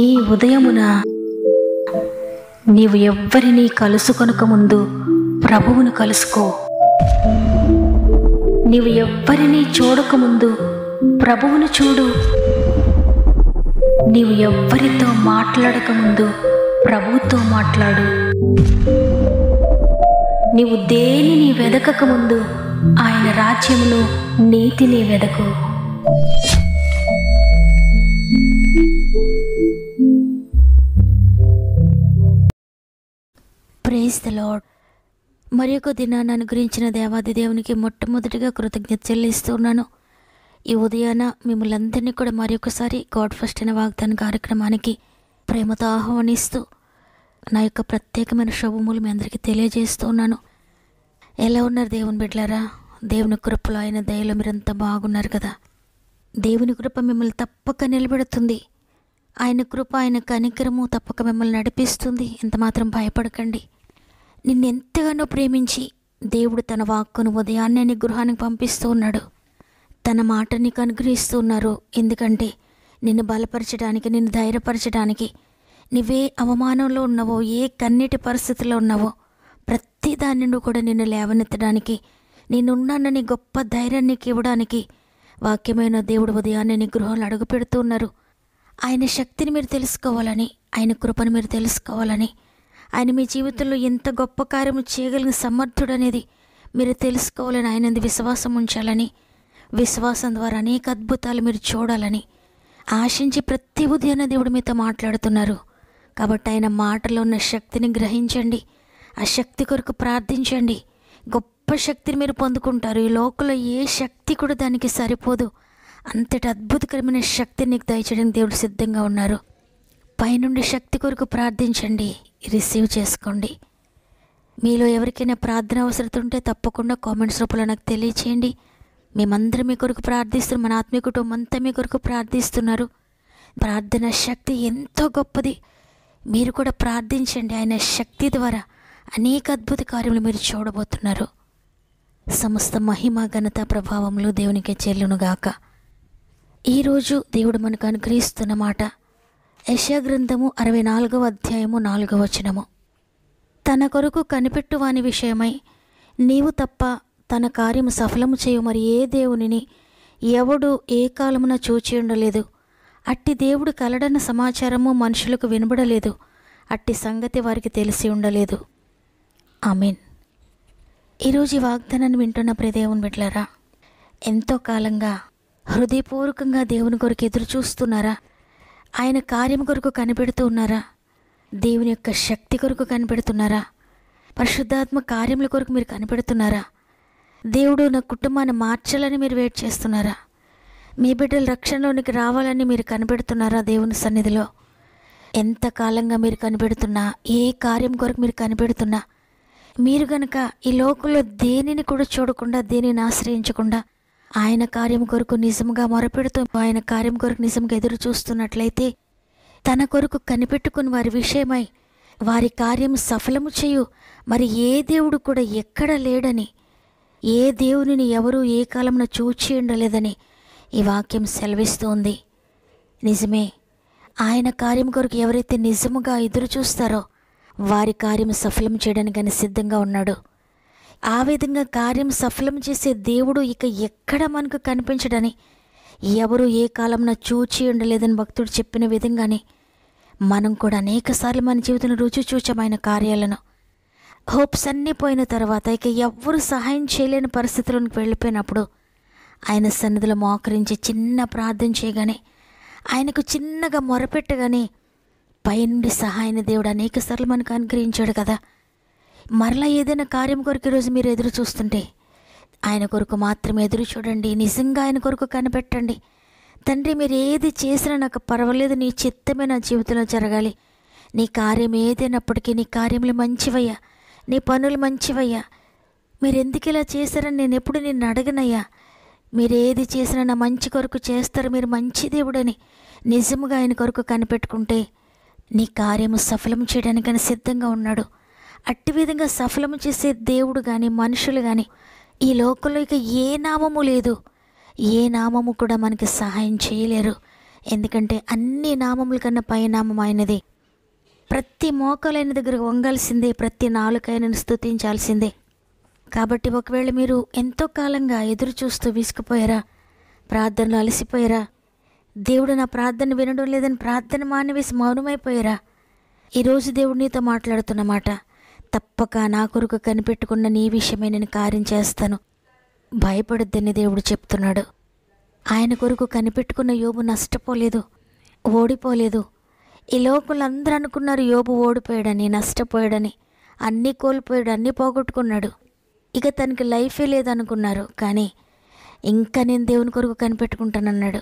ఈ ఉదయమున నీవు ఎవ్వరినీ కలుసుకొనక ముందు ప్రభువును కలుసుకో. నీవు ఎవ్వరినీ చూడకముందు ప్రభువును చూడు. నీవు ఎవ్వరితో మాట్లాడకముందు ప్రభువుతో మాట్లాడు. నీవు దేనిని వెదకకముందు ఆయన రాజ్యమును, నీతిని వెదకు. Praise the lord. మరి ఒక దినాన్ని అనుగ్రహించిన దేవాది దేవునికి మొట్టమొదటిగా కృతజ్ఞత చెల్లిస్తున్నాను. ఈ ఉదయాన మిమ్మల్ని అందరినీ కూడా మరి ఒకసారి గాడ్ ఫస్ట్ అనే వాగ్దాన కార్యక్రమానికి ప్రేమతో ఆహ్వానిస్తూ నా యొక్క ప్రత్యేకమైన శుభములు మీ అందరికీ తెలియజేస్తున్నాను. ఎలా ఉన్నారు దేవుని బిడ్డలారా? దేవుని కృపలో, ఆయన దయలో మీరంతా బాగున్నారు కదా? దేవుని కృప మిమ్మల్ని తప్పక నిలబెడుతుంది. ఆయన కృప, ఆయన కనికరము తప్పక మిమ్మల్ని నడిపిస్తుంది. ఎంత మాత్రం భయపడకండి. నిన్నెంతగానో ప్రేమించి దేవుడు తన వాక్కును ఉదయాన్నే నీ గృహానికి పంపిస్తూ ఉన్నాడు. తన మాట నీకు అనుగ్రహిస్తూ ఉన్నారు. ఎందుకంటే నిన్ను బలపరచడానికి, నిన్ను ధైర్యపరచడానికి, నువ్వే అవమానంలో ఉన్నావో, ఏ కన్నీటి పరిస్థితిలో ఉన్నావో ప్రతి దాన్ని కూడా నిన్ను లేవనెత్తడానికి, నేనున్నానని గొప్ప ధైర్యాన్ని ఇవ్వడానికి వాక్యమైన దేవుడు ఉదయాన్నే నీ గృహంలో అడుగు పెడుతూ ఉన్నారు. ఆయన శక్తిని మీరు తెలుసుకోవాలని, ఆయన కృపను మీరు తెలుసుకోవాలని, ఆయన మీ జీవితంలో ఎంత గొప్ప కార్యము చేయగలిగిన సమర్థుడు అనేది మీరు తెలుసుకోవాలని, ఆయన విశ్వాసం ఉంచాలని, విశ్వాసం ద్వారా అనేక అద్భుతాలు మీరు చూడాలని ఆశించి ప్రతి ఉదయాన్నే దేవుడు మీతో మాట్లాడుతున్నారు. కాబట్టి ఆయన మాటలో ఉన్న శక్తిని గ్రహించండి. ఆ శక్తి కొరకు ప్రార్థించండి. గొప్ప శక్తిని మీరు పొందుకుంటారు. ఈ లోకంలో ఏ శక్తి కూడా దానికి సరిపోదు. అంతటి అద్భుతకరమైన శక్తిని నీకు దయచేయడానికి దేవుడు సిద్ధంగా ఉన్నారు. పైనుండి శక్తి కొరకు ప్రార్థించండి, రిసీవ్ చేసుకోండి. మీలో ఎవరికైనా ప్రార్థన అవసరం ఉంటే తప్పకుండా కామెంట్స్ రూపంలో నాకు తెలియచేయండి. మేమందరం మీ కొరకు ప్రార్థిస్తున్నాం. మన ఆత్మీయ కుటుంబం అంతా మీ కొరకు ప్రార్థిస్తున్నారు. ప్రార్థన శక్తి ఎంతో గొప్పది. మీరు కూడా ప్రార్థించండి. ఆయన శక్తి ద్వారా అనేక అద్భుత కార్యములు మీరు చూడబోతున్నారు. సమస్త మహిమ, ఘనత, ప్రభావములు దేవునికే చెల్లునుగాక. ఈరోజు దేవుడు మనకు అనుగ్రహిస్తున్న మాట యెషయా గ్రంథము 64వ అధ్యాయము 4వ వచనము. తన కొరకు కనిపెట్టువాని విషయమై నీవు తప్ప తన కార్యము సఫలము చేయు మరి ఏ దేవునిని ఎవడు ఏ కాలమున చూచి ఉండలేదు. అట్టి దేవుడు కలడన్న సమాచారము మనుషులకు వినబడలేదు. అట్టి సంగతి వారికి తెలిసి ఉండలేదు. ఆమేన్. ఈరోజు ఈ వాగ్దానాన్ని వింటున్న ప్రియ దేవుని బిడ్డలారా, ఎంతో కాలంగా హృదయపూర్వకంగా దేవుని కొరకు ఎదురు చూస్తున్నారా? ఆయన కార్యం కొరకు కనిపెడుతూ ఉన్నారా? దేవుని యొక్క శక్తి కొరకు కనిపెడుతున్నారా? పరిశుద్ధాత్మ కార్యముల కొరకు మీరు కనిపెడుతున్నారా? దేవుడు నా కుటుంబాన్ని మార్చాలని మీరు వెయిట్ చేస్తున్నారా? మీ బిడ్డలు రక్షణలోనికి రావాలని మీరు కనిపెడుతున్నారా? దేవుని సన్నిధిలో ఎంతకాలంగా మీరు కనిపెడుతున్నా, ఏ కార్యం కొరకు మీరు కనిపెడుతున్నా, మీరు గనక ఈ లోకంలో దేనిని కూడా చూడకుండా, దేనిని ఆశ్రయించకుండా ఆయన కార్యం కొరకు నిజంగా మొరపెడుతూ, ఆయన కార్యం కొరకు నిజంగా ఎదురు చూస్తున్నట్లయితే, తన కొరకు కనిపెట్టుకుని వారి విషయమై వారి కార్యం సఫలము చేయు మరి ఏ దేవుడు కూడా ఎక్కడ లేడని, ఏ దేవునిని ఎవరూ ఏ కాలంలో చూచి ఉండలేదని ఈ వాక్యం సెలవిస్తోంది. నిజమే, ఆయన కార్యం కొరకు ఎవరైతే నిజముగా ఎదురు చూస్తారో వారి కార్యం సఫలం చేయడానికి ఆయన సిద్ధంగా ఉన్నాడు. ఆ విధంగా కార్యం సఫలం చేసే దేవుడు ఇక ఎక్కడ మనకు కనిపించడని, ఎవరు ఏ కాలంలో చూచి ఉండలేదని భక్తుడు చెప్పిన విధంగానే మనం కూడా అనేకసార్లు మన జీవితంలో రుచి చూచాం ఆయన కార్యాలను. హోప్స్ అన్నీ పోయిన తర్వాత ఇక ఎవ్వరూ సహాయం చేయలేని పరిస్థితుల్లోకి వెళ్ళిపోయినప్పుడు ఆయన సన్నిధిలో మోకరించి చిన్న ప్రార్థన చేయగానే, ఆయనకు చిన్నగా మొరపెట్టగానే పైనుండి సహాయాన్ని దేవుడు అనేకసార్లు మనకు అనుగ్రహించాడు కదా. మరలా ఏదైనా కార్యం కొరకు ఈరోజు మీరు ఎదురు చూస్తుంటే ఆయన కొరకు మాత్రమే ఎదురు చూడండి. నిజంగా ఆయన కొరకు కనిపెట్టండి. తండ్రి, మీరు ఏది చేసినా నాకు పర్వాలేదు, నీ చిత్తమే నా జీవితంలో జరగాలి. నీ కార్యం ఏదైనప్పటికీ నీ కార్యములు మంచివయ్యా, నీ పనులు మంచివయ్యా. మీరు ఎందుకు ఇలా చేశారని నేను ఎప్పుడు నిన్ను అడగనయ్యా. మీరు ఏది చేసినా నా మంచి కొరకు చేస్తారు, మీరు మంచి దేవుడని నిజముగా ఆయన కొరకు కనిపెట్టుకుంటే నీ కార్యము సఫలం చేయడానికి ఆయన సిద్ధంగా ఉన్నాడు. అట్టి విధంగా సఫలము చేసే దేవుడు కానీ మనుషులు కానీ ఈ లోకంలో ఇక ఏ నామము లేదు. ఏ నామము కూడా మనకి సహాయం చేయలేరు. ఎందుకంటే అన్ని నామముల కన్నా పై నామం ఆయనదే. ప్రతి మోకాలైన దగ్గర వంగాల్సిందే, ప్రతి నాలుకైనను స్తుతించాల్సిందే. కాబట్టి ఒకవేళ మీరు ఎంతో కాలంగా ఎదురు చూస్తూ విసుకుపోయారా, ప్రార్థనలు అలసిపోయారా, దేవుడు నా ప్రార్థన వినడం లేదని ప్రార్థన మానివేసి మౌనమైపోయారా, ఈరోజు దేవుడు నీతో మాట్లాడుతున్నమాట, తప్పక నా కొరకు కనిపెట్టుకున్న నీ విషయమే నేను కార్యం చేస్తాను, భయపడొద్దని దేవుడు చెప్తున్నాడు. ఆయన కొరకు కనిపెట్టుకున్న యోబు నష్టపోలేదు, ఓడిపోలేదు. ఈ లోకంలో అందరూ అనుకున్నారు యోబు ఓడిపోయాడని, నష్టపోయాడని, అన్నీ కోల్పోయాడు, అన్నీ పోగొట్టుకున్నాడు, ఇక తనకి లైఫే లేదనుకున్నారు. కానీ ఇంకా నేను దేవుని కొరకు కనిపెట్టుకుంటానన్నాడు.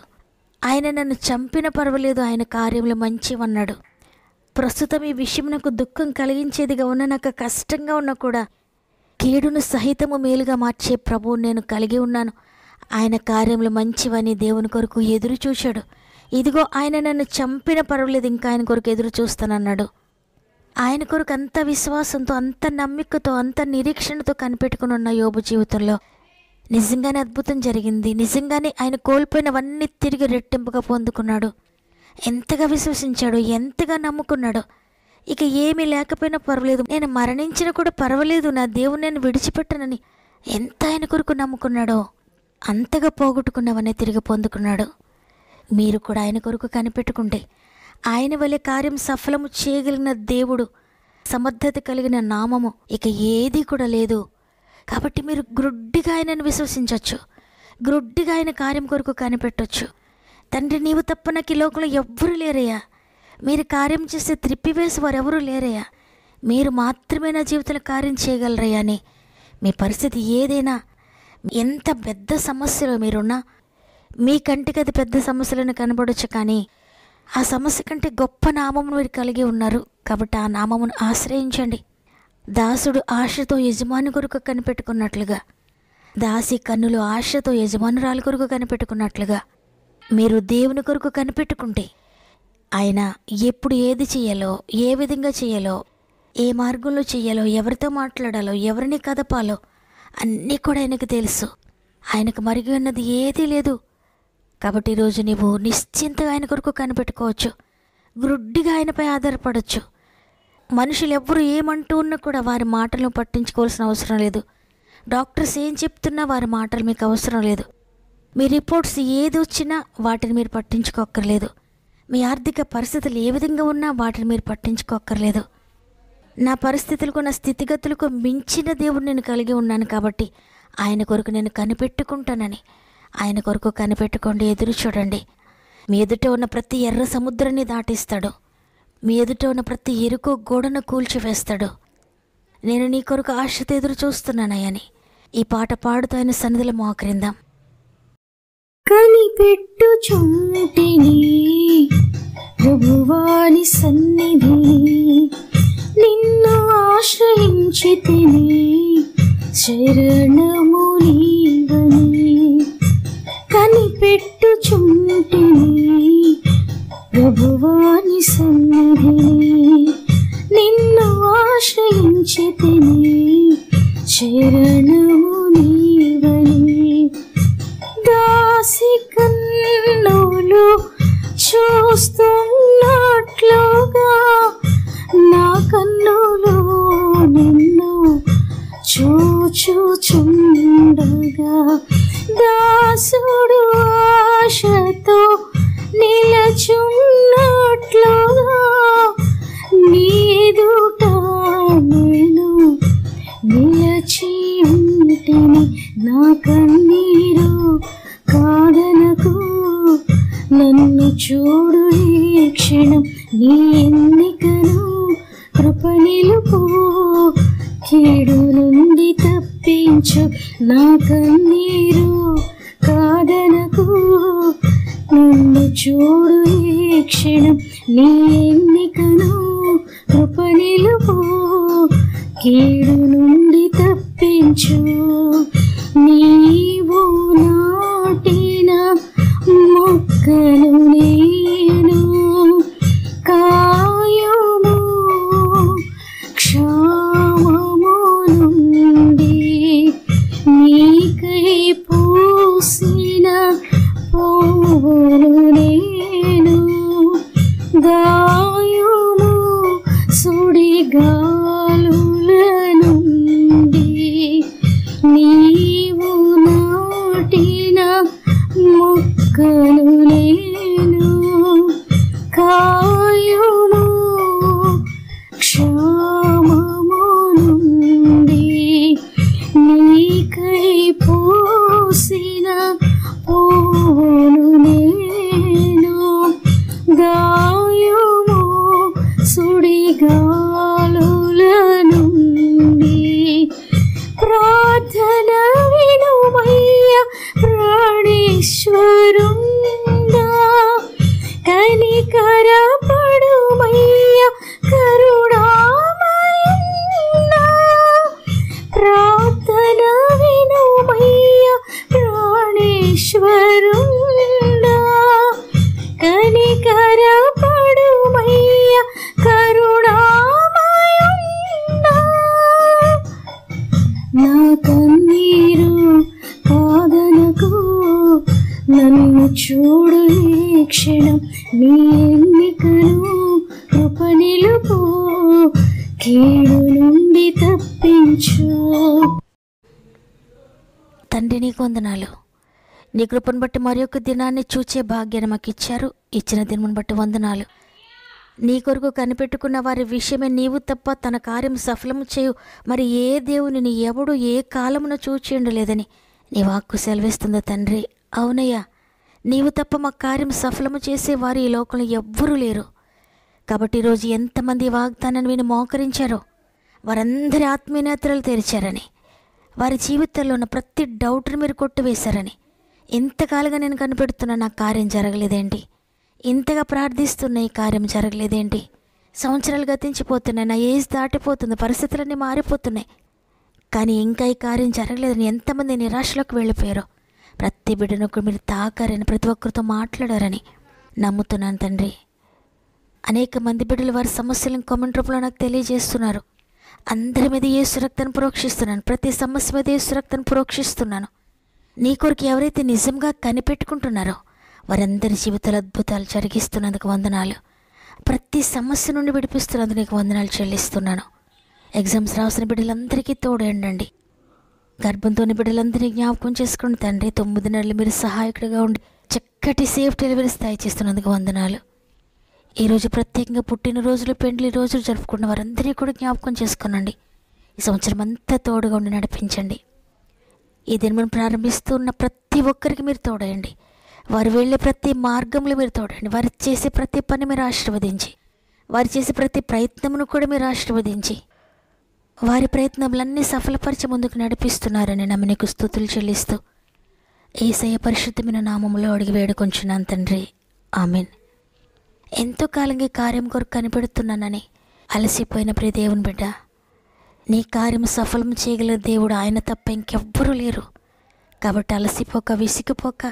ఆయన నన్ను చంపిన పర్వాలేదు, ఆయన కార్యములు మంచివన్నాడు. ప్రస్తుతం ఈ విషయం నాకు దుఃఖం కలిగించేదిగా ఉన్న, నాకు కష్టంగా ఉన్నా కూడా కీడును సహితము మేలుగా మార్చే ప్రభువు నేను కలిగి ఉన్నాను, ఆయన కార్యములు మంచివని దేవుని కొరకు ఎదురు చూశాడు. ఇదిగో ఆయన నన్ను చంపిన పర్వాలేదు, ఇంకా ఆయన కొరకు ఎదురు చూస్తానన్నాడు. ఆయన కొరకు అంత విశ్వాసంతో, అంత నమ్మికతో, అంత నిరీక్షణతో కనిపెట్టుకుని ఉన్న యోబు జీవితంలో నిజంగానే అద్భుతం జరిగింది. నిజంగానే ఆయన కోల్పోయినవన్నీ తిరిగి రెట్టింపుగా పొందుకున్నాడు. ఎంతగా విశ్వసించాడు, ఎంతగా నమ్ముకున్నాడు. ఇక ఏమీ లేకపోయినా పర్వాలేదు, నేను మరణించినా కూడా పర్వాలేదు, నా దేవుని నేను విడిచిపెట్టనని ఎంత ఆయన కొరకు నమ్ముకున్నాడో అంతగా పోగొట్టుకున్నవన్నీ తిరిగి పొందుకున్నాడు. మీరు కూడా ఆయన కొరకు కనిపెట్టుకుంటే ఆయన వలె కార్యం సఫలము చేయగలిగిన దేవుడు, సమర్థత కలిగిన నామము ఇక ఏది కూడా లేదు. కాబట్టి మీరు గ్రుడ్డిగా ఆయనను విశ్వసించవచ్చు, గ్రుడ్డిగా ఆయన కార్యం కొరకు కనిపెట్టవచ్చు. తండ్రి, నీవు తప్ప నాకు ఈ లోకంలో ఎవ్వరూ లేరయ్యా, మీరు కార్యం చేస్తే త్రిప్పివేసి వారు ఎవరూ లేరయ్యా, మీరు మాత్రమే నా జీవితంలో కార్యం చేయగలరయ్యా అని మీ పరిస్థితి ఏదైనా, ఎంత పెద్ద సమస్యలో మీరున్నా, మీ కంటికి అది పెద్ద సమస్యలను కనబడవచ్చు, కానీ ఆ సమస్య కంటే గొప్ప నామమును మీరు కలిగి ఉన్నారు. కాబట్టి ఆ నామమును ఆశ్రయించండి. దాసుడు ఆశతో యజమాని కొరకు కనిపెట్టుకున్నట్లుగా, దాసి కన్నులు ఆశతో యజమానురాలు కొరకు కనిపెట్టుకున్నట్లుగా మీరు దేవుని కొరకు కనిపెట్టుకుంటే ఆయన ఎప్పుడు ఏది చేయాలో, ఏ విధంగా చేయాలో, ఏ మార్గంలో చేయాలో, ఎవరితో మాట్లాడాలో, ఎవరిని కదపాలో అన్నీ కూడా ఆయనకు తెలుసు. ఆయనకు మరిగి ఉన్నది ఏదీ లేదు. కాబట్టి ఈరోజు నీవు నిశ్చింతగా ఆయన కొరకు కనిపెట్టుకోవచ్చు, గ్రుడ్డిగా ఆయనపై ఆధారపడవచ్చు. మనుషులు ఎవ్వరు ఏమంటూ ఉన్నా కూడా వారి మాటలను పట్టించుకోవాల్సిన అవసరం లేదు. డాక్టర్స్ ఏం చెప్తున్నా వారి మాటలు మీకు అవసరం లేదు. మీ రిపోర్ట్స్ ఏది వచ్చినా వాటిని మీరు పట్టించుకోక్కర్లేదు. మీ ఆర్థిక పరిస్థితులు ఏ విధంగా ఉన్నా వాటిని మీరు పట్టించుకోక్కర్లేదు. నా పరిస్థితులకు, నా స్థితిగతులకు మించిన దేవుడు నేను కలిగి ఉన్నాను, కాబట్టి ఆయన కొరకు నేను కనిపెట్టుకుంటానని ఆయన కొరకు కనిపెట్టుకోండి. ఎదురు చూడండి. మీ ఎదుట ఉన్న ప్రతి ఎర్ర సముద్రాన్ని దాటిస్తాడు. మీ ఎదుట ఉన్న ప్రతి ఎరుకో గోడను కూల్చివేస్తాడు. నేను నీ కొరకు ఆశతో ఎదురు చూస్తున్నానని ఈ పాట పాడుతూ ఆయన సన్నిధిలో మోకరిందాం. కనిపెట్టుచుంటిని ప్రభువాని సన్నిధి, నిన్ను ఆశ్రయించితిని, శరణము నీవని. కనిపెట్టుచుంటిని ప్రభువాని సన్నిధిని, నిన్ను ఆశ్రయించితిని, శరణము నీవని. దాసి కన్నులు చూస్తున్నట్లుగా నా కన్నులు నిన్ను చూచుచుండగా, దాసుడు ఆశతో నిలచున్నట్లుగా నీ ఎదుట నేను నిలచి ఉంటిని. నా కన్నీరు కాదనకు, నన్ను చూడు ఈ క్షణం, నీ ఎన్నికను కృప నిలుపు, కీడు నుండి తప్పించు. నా కన్నీరు కాదనకు, నన్ను చూడు ఈ క్షణం, నీ ఎన్నికను కృప నిలుపు, కీడు నుండి తప్పించు. నీవు నాటిన మొక్కను నేను కాయము క్షామము నుండి, నీకై పూసిన పువ్వులు నేను గాయము సుడిగాలుల నుండి నీవు నాటిన మొక్కను నేను కాయము క్షామము నుండి నీకై పోసిన పువ్వును నేను గాయము సుడిగాలుల నుండి ప్రార్థన వినుమయ్య ప్రాణేశ్వరుండా కనికరపడుమయ్య కరుణామయుండా ప్రార్థన వినుమయ్య ప్రాణేశ్వరుండా కనికరపడుమయ్య కరుణామయుండా నా కన్నీరు కాదనకు నన్ను చూడు ఈ క్షణం నీ ఎన్నికను కృప నిలుపు కీడు నుండి తప్పించు. తండ్రి నీకు వందనాలు. నీ కృపను బట్టి మరి ఒక దినాన్ని చూచే భాగ్యాన్ని మాకు ఇచ్చారు. ఇచ్చిన దినమును బట్టి వందనాలు. నీ కొరకు కనిపెట్టుకున్న వారి విషయమే నీవు తప్ప తన కార్యం సఫలము చేయు మరి ఏ దేవుని ఎవడు ఏ కాలమున చూచేయండు లేదని నీ వాక్కు సెలవిస్తుందో తండ్రి. అవునయ్యా, నీవు తప్ప మా కార్యం సఫలము చేసే వారు ఈ లోకంలో ఎవ్వరూ లేరు. కాబట్టి ఈరోజు ఎంతమంది వాగ్దానాన్ని విని మోకరించారో వారందరి ఆత్మీయనేత్రాలు తెరిచారని, వారి జీవితంలో ఉన్న ప్రతి డౌట్ని మీరు కొట్టివేశారని, ఇంతకాలంగా నేను కనిపెడుతున్నా నా కార్యం జరగలేదేంటి, ఇంతగా ప్రార్థిస్తున్న ఈ కార్యం జరగలేదేంటి, సంవత్సరాలు గతించిపోతున్నాయి, నా ఏజ్ దాటిపోతుంది, పరిస్థితులన్నీ మారిపోతున్నాయి, కానీ ఇంకా ఈ కార్యం జరగలేదని ఎంతమంది నిరాశలోకి వెళ్ళిపోయారో ప్రతి బిడ్డను మీరు తాకారని, ప్రతి ఒక్కరితో మాట్లాడారని నమ్ముతున్నాను తండ్రి. అనేక మంది బిడ్డలు వారి సమస్యలను కామెంట్ రూపంలో నాకు తెలియజేస్తున్నారు. అందరి మీద యేసు రక్తాన్ని ప్రోక్షిస్తున్నాను, ప్రతి సమస్య మీద యేసు రక్తాన్ని ప్రోక్షిస్తున్నాను. నీ కొరకు ఎవరైతే నిజంగా కనిపెట్టుకుంటున్నారో వారందరి జీవితాలు అద్భుతాలు జరిగిస్తున్నందుకు వందనాలు. ప్రతి సమస్య నుండి విడిపిస్తున్నందుకు నీకు వందనాలు చెల్లిస్తున్నాను. ఎగ్జామ్స్ రాసిన బిడ్డలందరికీ తోడండి. గర్భంతోని బిడ్డలందరినీ జ్ఞాపకం చేసుకోండి తండ్రి. 9 నెలలు మీరు సహాయకుడిగా ఉండి చక్కటి సేఫ్ డెలివరీ స్థాయి చేస్తున్నందుకు వందనాలు. ఈరోజు ప్రత్యేకంగా పుట్టినరోజులు, పెండ్లి రోజులు జరుపుకున్న వారందరినీ కూడా జ్ఞాపకం చేసుకోనండి. ఈ సంవత్సరం అంతా తోడుగా ఉండి నడిపించండి. ఈ దినమును ప్రారంభిస్తున్న ప్రతి ఒక్కరికి మీరు తోడండి. వారు వెళ్ళే ప్రతి మార్గంలో మీరు తోడండి. వారు చేసే ప్రతి పని మీరు ఆశీర్వదించి, వారు చేసే ప్రతి ప్రయత్నమును కూడా మీరు ఆశీర్వదించి, వారి ప్రయత్నములన్నీ సఫలపరిచి ముందుకు నడిపిస్తున్నారని నమ్మి నీకు స్తుతులు చెల్లిస్తూ యేసయ్య పరిశుద్ధమైన నామములో అడిగి వేడుకొంచున్నాను తండ్రి. ఆమెన్. ఎంతో కాలంగా కార్యం కొరకు కనిపెడుతున్నానని అలసిపోయిన ప్రియ దేవుని బిడ్డ, నీ కార్యం సఫలం చేయగల దేవుడు ఆయన తప్ప ఇంకెవ్వరూ లేరు. కాబట్టి అలసిపోక, విసిగిపోక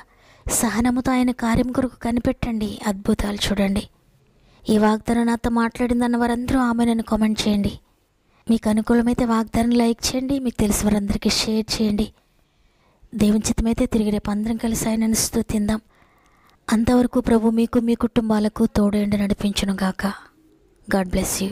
సహనముతో ఆయన కార్యం కొరకు కనిపెట్టండి, అద్భుతాలు చూడండి. ఈ వాగ్దానం నాతో మాట్లాడిందన్న వారందరూ ఆమెనని కామెంట్ చేయండి. మీకు అనుకూలమైతే వాగ్దానం లైక్ చేయండి, మీకు తెలిసిన వారందరికీ షేర్ చేయండి. దేవుని చిత్తమైతే తిరిగి రేపు అందరం కలిసి ఆయనను స్తుతిందాం. అంతవరకు ప్రభు మీకు, మీ కుటుంబాలకు తోడు ఎండ నడిపించును గాక. God bless you.